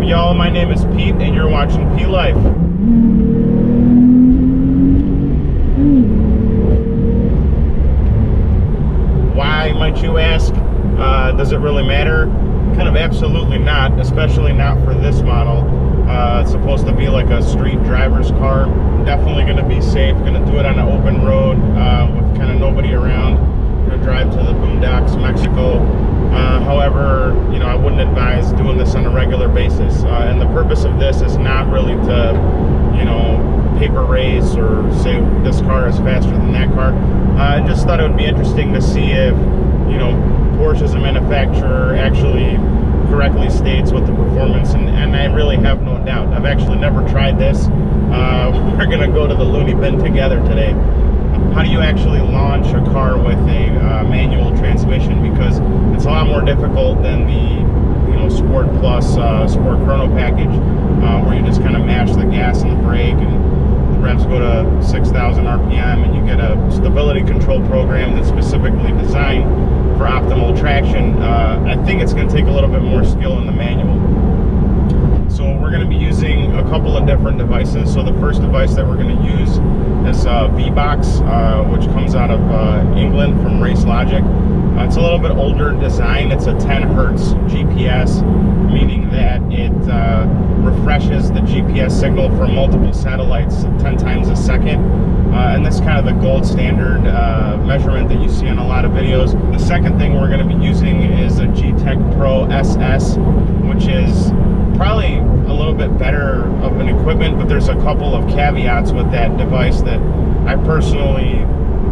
y'all? My name is Pete, and you're watching P Life. Why, might you ask? Does it really matter? Kind of absolutely not, especially not for this model. It's supposed to be like a street driver's car. Definitely going to be safe. Going to do it on an open road with kind of nobody around. Going to drive to the Vbox, Mexico. However, you know, I wouldn't advise doing this on a regular basis. And the purpose of this is not really to, you know, paper race or say this car is faster than that car. I just thought it would be interesting to see if, you know, Porsche as a manufacturer actually correctly states what the performance, and I really have no doubt. I've actually never tried this. We're going to go to the loony bin together today. How do you actually launch a car with a manual transmission? Because it's a lot more difficult than the, you know, Sport Plus, Sport Chrono package, where you just kind of mash the gas and the brake, and the revs go to 6,000 RPM, and you get a stability control program that's specifically designed for optimal traction. I think it's going to take a little bit more skill in the manual. So we're going to be using a couple of different devices. So the first device that we're going to use is Vbox, which comes out of England from Race Logic. It's a little bit older design. It's a 10 hertz GPS, meaning that it refreshes the GPS signal from multiple satellites 10 times a second. And that's kind of the gold standard measurement that you see in a lot of videos. The second thing we're going to be using is a Gtech Pro SS, which is probably a little bit better of an equipment, but there's a couple of caveats with that device that I personally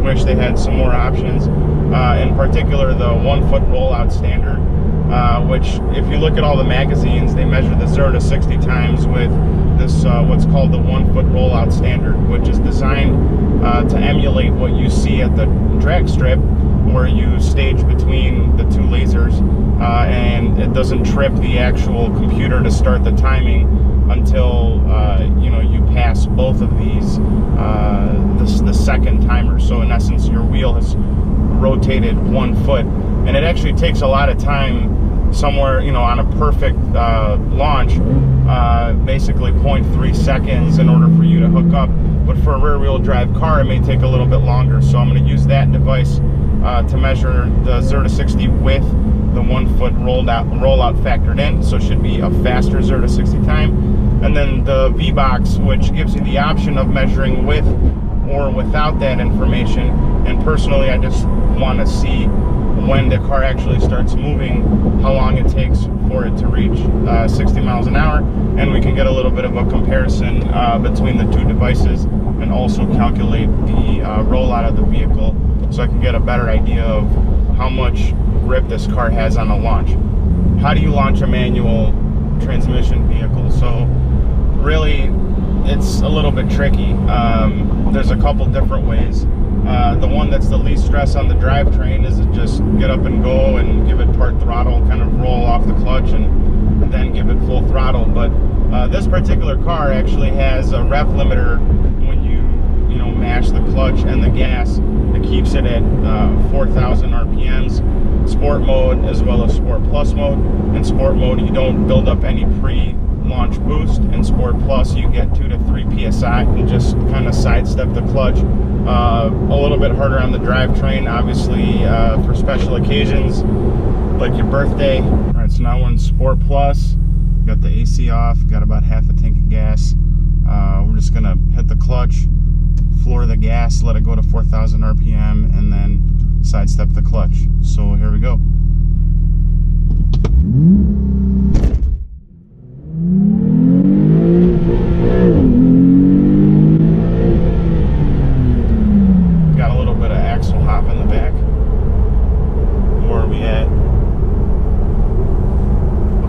wish they had some more options. In particular, the 1 foot rollout standard, which if you look at all the magazines, they measure the 0 to 60 times with this what's called the 1 foot rollout standard, which is designed to emulate what you see at the drag strip, where you stage between the two lasers, and it doesn't trip the actual computer to start the timing until you know, you pass both of these the second timer. So in essence, your wheel has rotated 1 foot, and it actually takes a lot of time somewhere, you know, on a perfect launch, basically 0.3 seconds in order for you to hook up. But for a rear wheel drive car, it may take a little bit longer. So I'm going to use that device to measure the 0 to 60 with the 1 foot rollout factored in. So it should be a faster 0 to 60 time. And then the Vbox, which gives you the option of measuring with or without that information. And personally, I just want to see when the car actually starts moving, how long it takes for it to reach 60 miles an hour, and we can get a little bit of a comparison between the two devices, and also calculate the rollout of the vehicle, so I can get a better idea of how much grip this car has on a launch. How do you launch a manual transmission vehicle? So really, it's a little bit tricky. There's a couple different ways. The one that's the least stress on the drivetrain is to just get up and go and give it part throttle, kind of roll off the clutch and then give it full throttle. But this particular car actually has a rev limiter when you know, mash the clutch and the gas. It keeps it at 4,000 RPMs, sport mode as well as sport plus mode. In sport mode, you don't build up any pre-launch boost. In sport plus, you get 2 to 3 PSI and just kind of sidestep the clutch. A little bit harder on the drivetrain, obviously, for special occasions like your birthday. All right, so now we're in Sport Plus. Got the AC off, got about half a tank of gas. We're just gonna hit the clutch, floor the gas, let it go to 4,000 RPM, and then sidestep the clutch. So here we go.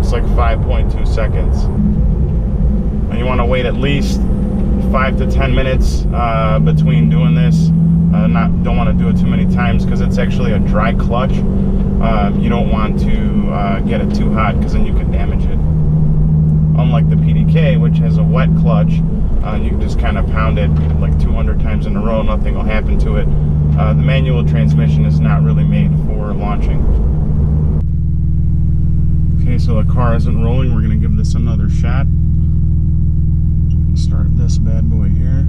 Like 5.2 seconds, and you want to wait at least 5 to 10 minutes between doing this. Don't want to do it too many times because it's actually a dry clutch. You don't want to get it too hot because then you can damage it. Unlike the PDK, which has a wet clutch, you can just kind of pound it like 200 times in a row, nothing will happen to it. The manual transmission is not really made for launching. Okay, Okay, so the car isn't rolling. We're gonna give this another shot. Start this bad boy here.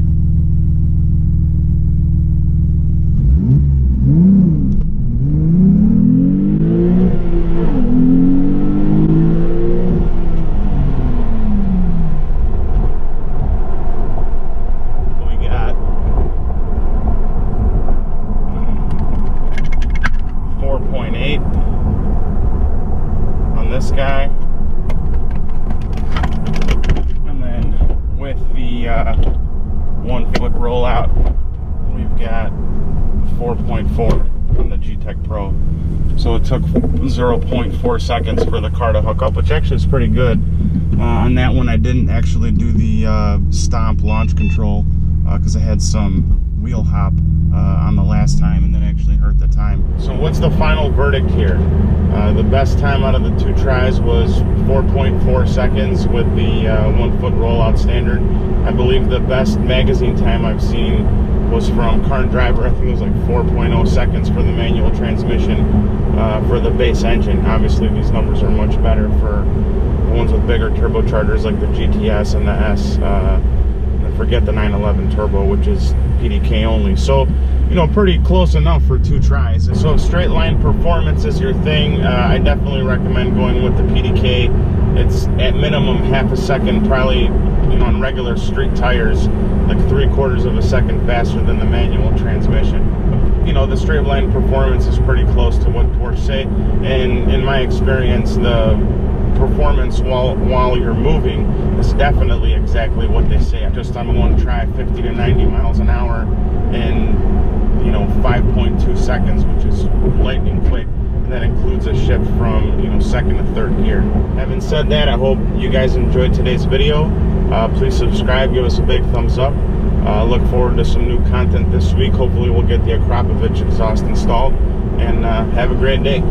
We got 4.8 on this guy, and then with the 1 foot rollout, we've got 4.4 on the Gtech Pro. So it took 0.4 seconds for the car to hook up, which actually is pretty good. On that one, I didn't actually do the stomp launch control because I had some wheel hop on the last time, and that actually hurt the time. So what's the final verdict here? The best time out of the 2 tries was 4.4 seconds with the 1 foot rollout standard. I believe the best magazine time I've seen was from Car and Driver. I think it was like 4.0 seconds for the manual transmission for the base engine. Obviously these numbers are much better for the ones with bigger turbochargers like the GTS and the S. I forget the 911 turbo, which is PDK only. So, you know, pretty close enough for 2 tries. So if straight line performance is your thing, I definitely recommend going with the PDK. It's at minimum half a second, probably, you know, on regular street tires, like 3/4 of a second faster than the manual transmission. You know, the straight line performance is pretty close to what Porsche say, and in my experience, the performance while you're moving is definitely exactly what they say. Just on one try, 50 to 90 miles an hour in, you know, 5.2 seconds, which is lightning quick. And that includes a shift from, you know, 2nd to 3rd gear. Having said that, I hope you guys enjoyed today's video. Please subscribe, give us a big thumbs up. Look forward to some new content this week. Hopefully we'll get the Akrapovic exhaust installed, and have a great day.